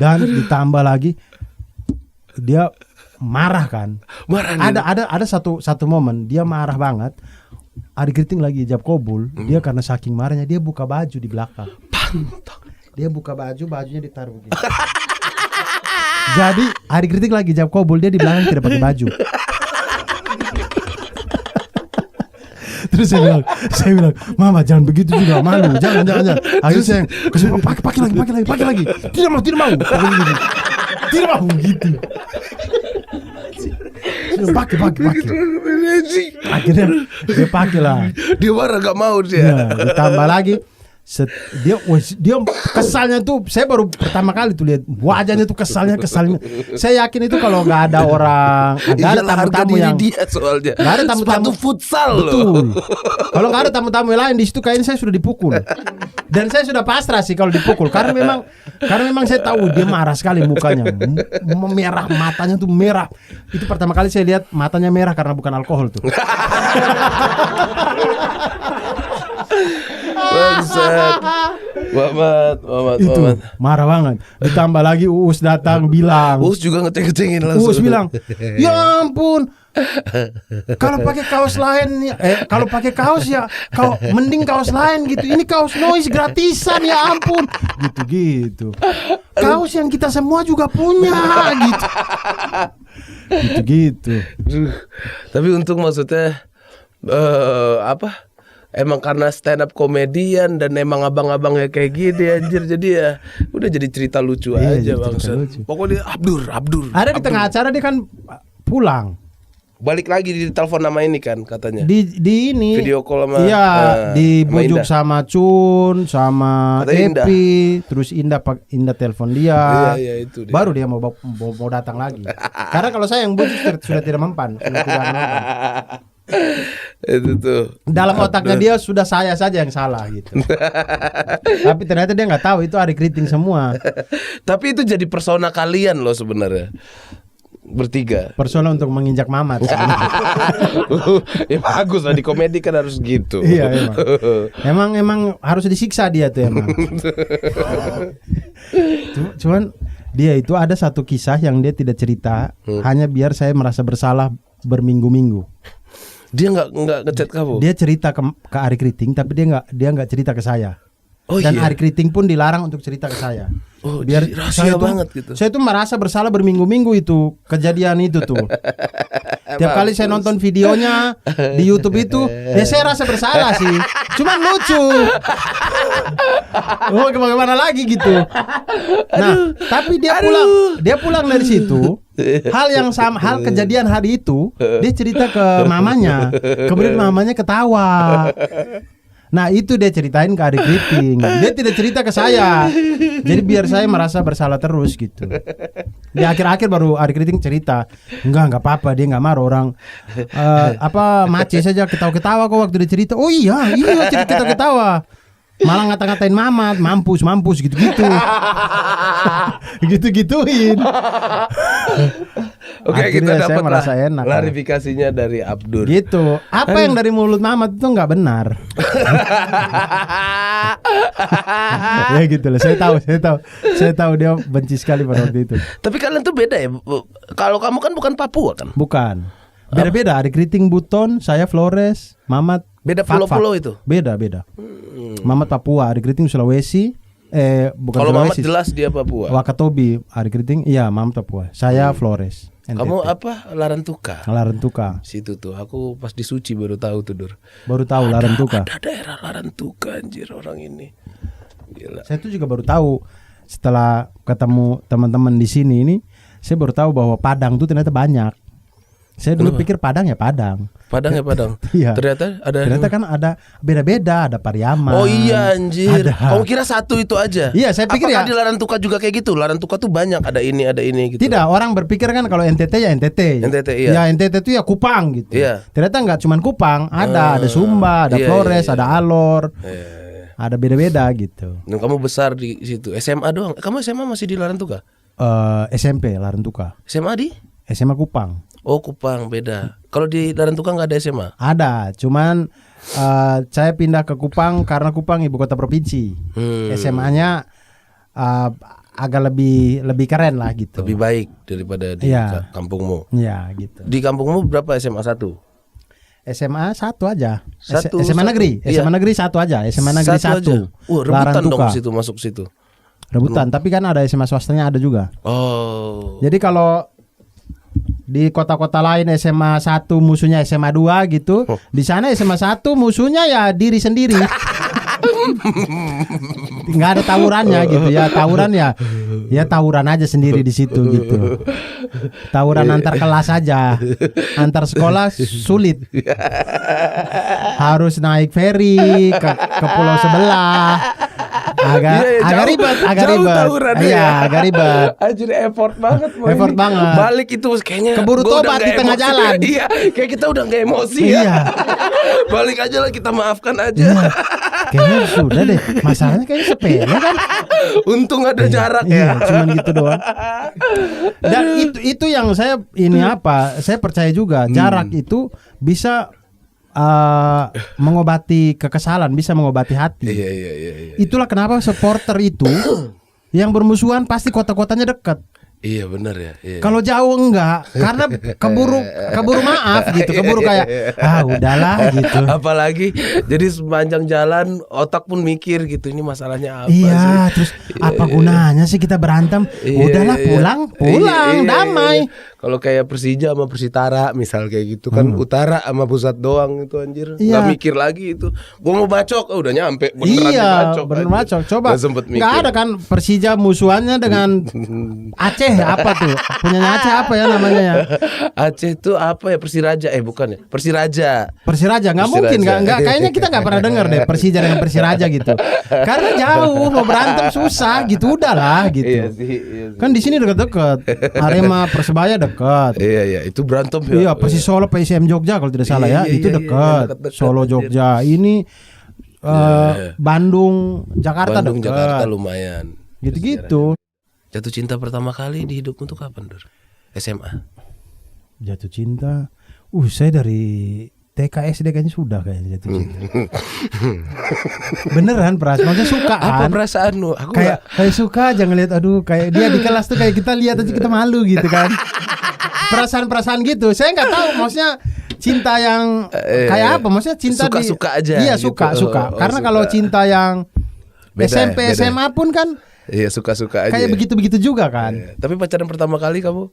Dan ditambah lagi dia marah kan. Marah. Ada satu momen dia marah banget. Adik Kriting lagi ijab kabul, dia karena saking marahnya dia buka baju di belakang. Pantang. Dia buka baju, bajunya ditaruh begini. Jadi Adik Kriting lagi ijab kabul, dia di belakang tidak pakai baju. Terus saya bilang, Mama jangan begitu juga, malu, jangan. Akhirnya saya pakai lagi. Tidak mau. Tidak mau gitu. Pakai. Akhirnya dia pakai lah. Dia marah gak mau dia. Ya, ditambah lagi dia kesalnya tuh, saya baru pertama kali tuh lihat wajahnya tuh kesalnya. Saya yakin itu kalau nggak ada orang, nggak ada tamu-tamu yang dia soalnya. Nggak ada tamu-tamu sepatu futsal betul. loh. Kalau nggak ada tamu-tamu lain di situ, kayaknya saya sudah dipukul. Dan saya sudah pasrah sih kalau dipukul, karena memang saya tahu dia marah sekali mukanya, merah, matanya tuh merah. Itu pertama kali saya lihat matanya merah karena bukan alkohol tuh. Bangsat. Mamat. Itu marah banget. Ditambah lagi Uus datang bilang. Uus juga ngeceng-ngecengin langsung. Uus bilang, ya ampun, kalau pakai kaos lain, kalau pakai kaos ya, mending kaos lain gitu. Ini kaos noise gratisan, ya ampun, gitu. Kaos yang kita semua juga punya, gitu. Tapi untung maksudnya emang karena stand up komedian dan emang abang-abangnya kayak gini anjir, jadi ya udah jadi cerita lucu aja bangsa. Pokoknya Abdur. Ada di tengah acara dia kan pulang. Balik lagi di telepon nama ini kan katanya. Di ini video call sama dibujuk sama Cun, sama Epi, terus Indah telepon dia. Iya, itu dia. Baru dia mau datang lagi. Karena kalau saya yang bujuk sudah tidak mempan, sudah tidak mempan. Itu tuh dalam otaknya dia sudah saya saja yang salah gitu. Tapi ternyata dia nggak tahu itu Adik Kriting semua. Tapi itu jadi persona kalian loh sebenarnya, bertiga. Persona untuk menginjak Mamat. Ya bagus lah, di komedi kan harus gitu. Iya emang harus disiksa dia tuh emang. Cuman dia itu ada satu kisah yang dia tidak cerita, hanya biar saya merasa bersalah berminggu-minggu. Dia nggak ngechat kamu? Dia cerita ke Adik Kriting, tapi dia nggak cerita ke saya. Dan iya? Adik Kriting pun dilarang untuk cerita ke saya. Oh, biar rahasia banget gitu. Saya tuh merasa bersalah berminggu-minggu itu kejadian itu tuh. Tiap kali saya nonton videonya di YouTube itu, ya saya rasa bersalah sih. Cuman lucu. Oh, gimana lagi gitu. Nah, tapi dia pulang dari situ. Hal kejadian hari itu dia cerita ke mamanya. Kemudian mamanya ketawa. Nah itu dia ceritain ke Adik Kriting. Dia tidak cerita ke saya. Jadi biar saya merasa bersalah terus gitu. Di akhir-akhir baru Adik Kriting cerita, enggak apa-apa, dia nggak marah orang. Mace saja ketawa-ketawa kok waktu dia cerita. Oh iya cerita ketawa. Malah ngata-ngatain Mamat, mampus gitu-gitu. Gitu-gituin. Oke, akhirnya kita dapat enak klarifikasinya dari Abdur. Gitu. Apa yang dari mulut Mamat itu nggak benar. Ya gitu lah. Saya tahu dia benci sekali pada waktu itu. Tapi kalian tuh beda ya. Kalau kamu kan bukan Papua kan? Bukan. Beda-beda. Adik Kriting Buton, saya Flores, Mamat. Beda pulau-pulau itu. Beda. Mamat Papua, Adik Kriting Sulawesi. Bukan kalau Sulawesi. Mamat jelas dia Papua. Wakatobi, Adik Kriting, iya Mamat Papua. Saya Flores. NTT. Kamu apa? Larantuka. Situ tuh, aku pas di Suci baru tahu tuh, Dur. Baru tahu Larantuka. Ada daerah Larantuka anjir orang ini. Gila. Saya tuh juga baru tahu setelah ketemu teman-teman di sini ini, saya baru tahu bahwa Padang tuh ternyata banyak. Saya dulu pikir Padang ya Padang. Iya. Ternyata kan ada beda-beda, ada Pariaman. Oh iya anjir. Kamu kira satu itu aja? Iya, saya pikir apakah di Larantuka juga kayak gitu? Larantuka tuh banyak, ada ini gitu. Tidak, orang berpikir kan kalau NTT ya NTT. Iya. Ya NTT itu ya Kupang gitu. Iya. Ternyata nggak cuma Kupang, ada Sumba, ada Flores, ada Alor. Ada beda-beda gitu. Dan kamu besar di situ. SMA doang. Kamu SMA masih di Larantuka? SMP Larantuka. SMA di? SMA Kupang. Oh Kupang beda. Kalau di Larantuka nggak ada SMA? Ada, cuman saya pindah ke Kupang karena Kupang ibu kota provinsi. SMA-nya agak lebih keren lah gitu. Lebih baik daripada di Iya. kampungmu. Iya gitu. Di kampungmu berapa SMA 1? SMA 1 aja. Satu, SMA negeri, iya. SMA negeri 1 aja. SMA negeri 1. aja. Rebutan Larantuka. dong situ, masuk situ. Rebutan, tapi kan ada SMA swastanya ada juga. Oh. Jadi kalau di kota-kota lain SMA 1 musuhnya SMA 2 gitu. Di sana SMA 1 musuhnya ya diri sendiri. Nggak ada tawurannya gitu ya. Tawuran ya tawuran aja sendiri di situ gitu. Tawuran antar kelas aja. Antar sekolah sulit. Harus naik ferry ke pulau sebelah. Agak ribet. Iya, agak ribet. Anjir effort banget. Effort banget. Balik itu kayaknya keburu gua tobat udah di nggak tengah emosi. jalan. Iya, kayak kita udah nggak emosi Iya. ya. Balik aja lah, kita maafkan aja. Iya. Kayaknya sudah deh. Masalahnya kayaknya sepele kan. Untung ada jarak Iya, ya. cuman gitu doang. Dan itu yang saya saya percaya juga jarak itu bisa mengobati kekesalan, bisa mengobati hati. Iya. Itulah kenapa supporter itu yang bermusuhan pasti kota-kotanya dekat. Iya benar ya. Iya. Kalau jauh enggak, karena keburu maaf gitu, keburu kayak udahlah gitu. Apalagi jadi sepanjang jalan otak pun mikir gitu, ini masalahnya apa Iya, sih? terus apa gunanya sih kita berantem? Udahlah pulang, Iya. damai. Kalau kayak Persija sama Persitara misal kayak gitu kan, utara sama pusat doang itu anjir. Iya. Nggak mikir lagi itu. Gua mau bacok, udah nyampe beneran Iya, dibacok, bener anjir. macok. Coba Nggak sempet mikir. nggak ada kan Persija musuhannya dengan Aceh apa tuh? Punyanya Aceh apa ya namanya ya? Aceh itu apa ya, Persiraja bukan ya? Persiraja. Persiraja nggak Persiraja. mungkin nggak kayaknya kita nggak pernah dengar deh Persija dengan Persiraja gitu. Karena jauh mau berantem susah gitu udahlah gitu. Iya sih. Kan di sini deket-deket. Arema Persebaya deket. Iya, itu berantem ya. Iya, Persis Solo PSM Jogja kalau tidak salah ya, Iya, itu iya, dekat. deket-deket, Solo anjir. Jogja ini Bandung Jakarta Bandung dekat. Jakarta lumayan. Gitu-gitu. Jatuh cinta pertama kali di hidupmu tuh kapan, Dur? SMA. Jatuh cinta. Saya dari TK SD kayaknya sudah kayaknya jatuh cinta. Beneran Pras, maksudnya suka Apa kan? perasaanmu? Aku Kayak suka aja ngeliat kayak dia di kelas tuh kayak kita lihat aja kita malu gitu kan. Perasaan-perasaan gitu. Saya nggak tahu maksudnya cinta yang kayak apa? Maksudnya cinta suka-suka aja Iya, gitu. suka. Oh, Karena suka. kalau cinta yang Beda, SMP, beda. SMA pun kan Iya, suka-suka aja. kayak begitu-begitu juga kan. Iya. Tapi pacaran pertama kali kamu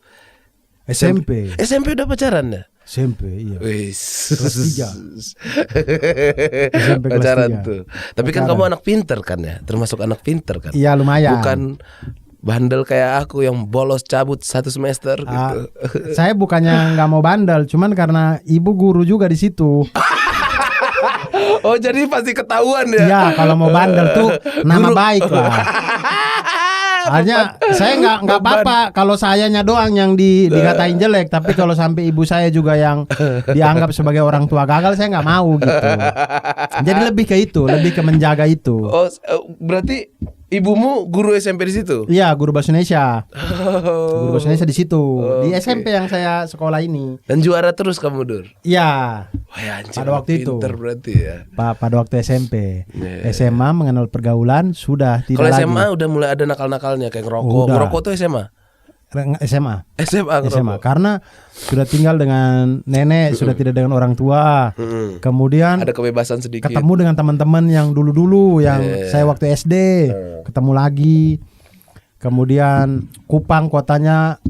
SMP. SMP udah pacaran ya? SMP, iya. Wis. Kelas 3. SMP kelas Pacaran 3. tuh. Tapi kan Pacaran. kamu anak pinter kan ya? Termasuk anak pinter kan? Iya, lumayan. Bukan bandel kayak aku yang bolos cabut 1 semester gitu. Saya bukannya nggak mau bandel, cuman karena ibu guru juga di situ. Oh, jadi pasti ketahuan ya? Iya, kalau mau bandel tuh nama baik lah. Hanya saya nggak apa-apa kalau sayanya doang yang dikatain jelek, tapi kalau sampai ibu saya juga yang dianggap sebagai orang tua gagal, saya nggak mau gitu. Jadi lebih ke itu, lebih ke menjaga itu. Oh, berarti ibumu guru SMP di situ? Iya, guru bahasa Indonesia. Guru bahasa Indonesia di situ, di SMP yang saya sekolah ini. Dan juara terus kamu, Dur? Iya. Wah, ya, anjir, Pada waktu itu. pinter berarti ya. Pada waktu SMP. Iya. SMA mengenal pergaulan sudah tidak Kalau lagi. SMA udah mulai ada nakal-nakalnya kayak ngerokok. Udah. Ngerokok tuh SMA? SMA. SMA ngerokok. SMA karena sudah tinggal dengan nenek, sudah tidak dengan orang tua. Kemudian Ada kebebasan sedikit. ketemu dengan teman-teman yang dulu-dulu yang saya waktu SD, ketemu lagi. Kemudian Kupang kotanya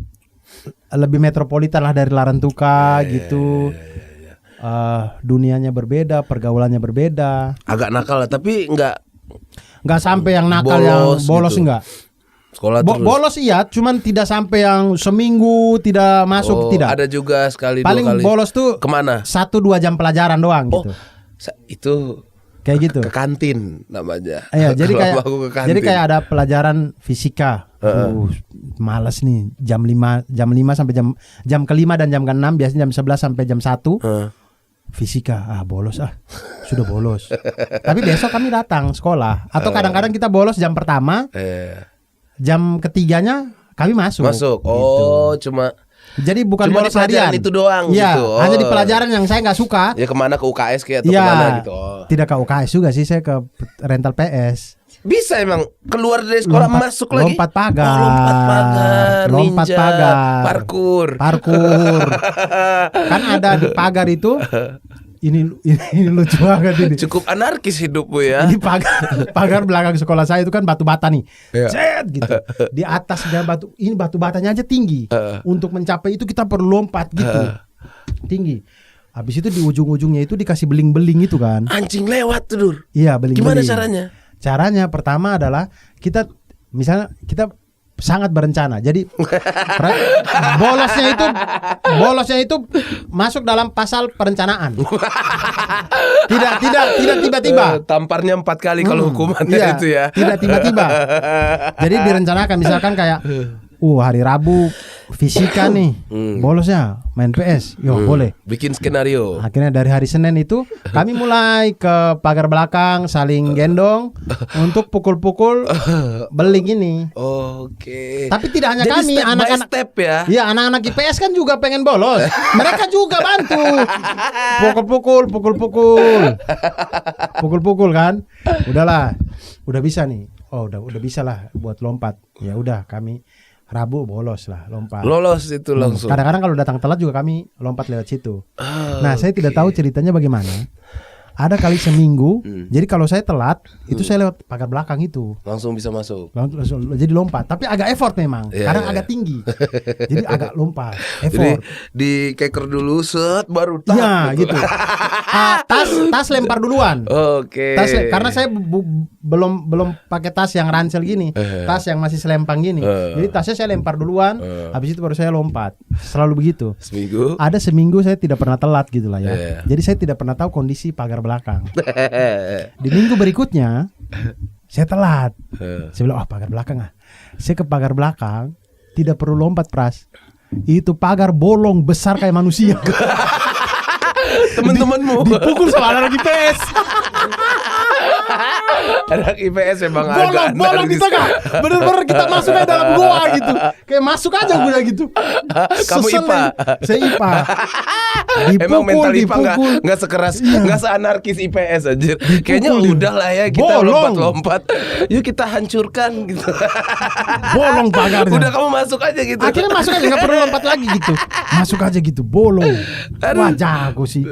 lebih metropolitan lah dari Larantuka gitu. Dunianya berbeda, pergaulannya berbeda. Agak nakal lah, tapi Nggak sampai yang nakal Bolos yang bolos gitu. enggak. sekolah terus. Bolos iya, cuman tidak sampai yang seminggu tidak masuk tidak. Ada juga sekali Paling 2 kali. bolos tuh Kemana? 1-2 jam pelajaran doang Oh, gitu. itu Kayak gitu. ke kantin namanya. Iya, jadi Kalau kayak aku ke kantin. jadi kayak ada pelajaran fisika. Males nih jam 5 sampai jam ke-5 dan jam ke-6 biasanya jam 11 sampai jam 1. Fisika bolos sudah bolos. Tapi besok kami datang sekolah atau kadang-kadang kita bolos jam pertama. Jam ketiganya kami masuk. Oh, gitu. cuma Jadi bukan Cuma bolos di pelajaran harian itu doang Iya, gitu. Oh. hanya di pelajaran yang saya nggak suka. ya kemana, ke UKS kayak atau Iya, kemana gitu. Oh. tidak ke UKS juga sih, saya ke rental PS. Bisa emang keluar dari sekolah masuk lagi. Lompat pagar. Oh, lompat Lompat pagar, pagar. ninja, parkur. Kan ada di pagar itu. Ini lucu banget ini. Cukup anarkis hidupmu ya. Ini pagar belakang sekolah saya itu kan batu bata nih. Iya. Cet gitu. Di atasnya batu batanya aja tinggi. Untuk mencapai itu kita perlu lompat gitu. Tinggi. Habis itu di ujung-ujungnya itu dikasih beling-beling itu kan. Anjing lewat tuh, Dur. Iya, beling-beling. Gimana caranya? Caranya pertama adalah kita misalnya kita sangat berencana. Jadi bolosnya itu masuk dalam pasal perencanaan. Tidak tiba-tiba. Tamparnya 4 kali kalau hukumannya iya, itu ya. Tidak tiba-tiba. Jadi direncanakan misalkan kayak hari Rabu fisika nih. Bolosnya main PS. Boleh. Bikin skenario. Akhirnya dari hari Senin itu kami mulai ke pagar belakang saling gendong untuk pukul-pukul beling ini. Oke. Tapi tidak hanya jadi kami, step by anak-anak step ya. Iya, anak-anak IPS kan juga pengen bolos. Mereka juga bantu. Pukul-pukul kan. Udahlah. Udah bisa nih. Udah bisa lah buat lompat. Ya udah kami Rabu bolos lah lompat. Lolos itu langsung. Kadang-kadang kalau datang telat juga kami lompat lewat situ. Nah, saya tidak tahu ceritanya bagaimana. Ada kali seminggu. Jadi kalau saya telat, itu saya lewat pagar belakang itu. Langsung bisa masuk. Langsung jadi lompat. Tapi agak effort memang. Karena agak tinggi. Jadi agak lompat. Effort. Jadi di keker dulu set baru tak. Iya gitu. Tas lempar duluan. Oke. Karena saya belum pakai tas yang ransel gini. Tas yang masih selempang gini. Jadi tasnya saya lempar duluan. Habis itu baru saya lompat. Selalu begitu. Seminggu. Ada seminggu saya tidak pernah telat gitu lah ya. Jadi saya tidak pernah tahu kondisi pagar belakang. Di minggu berikutnya saya telat. Saya bilang pagar belakang ah. Saya ke pagar belakang tidak perlu lompat, Pras. Itu pagar bolong besar kayak manusia. Temen-temenmu dipukul sama anak IPS. Anak IPS memang agak bolong di tengah. Bener-bener kita masuk ke dalam goa gitu. Kayak masuk aja udah gitu. Kamu IPA. Saya IPA. Emang mental IPA nggak sekeras, nggak seanarkis IPS anjir. Kayaknya udah lah ya kita lompat-lompat. Yuk kita hancurkan gitu. Bolong pagarnya. Udah kamu masuk aja gitu. Akhirnya masuk aja nggak perlu lompat lagi gitu. Masuk aja gitu bolong. Wah jago sih.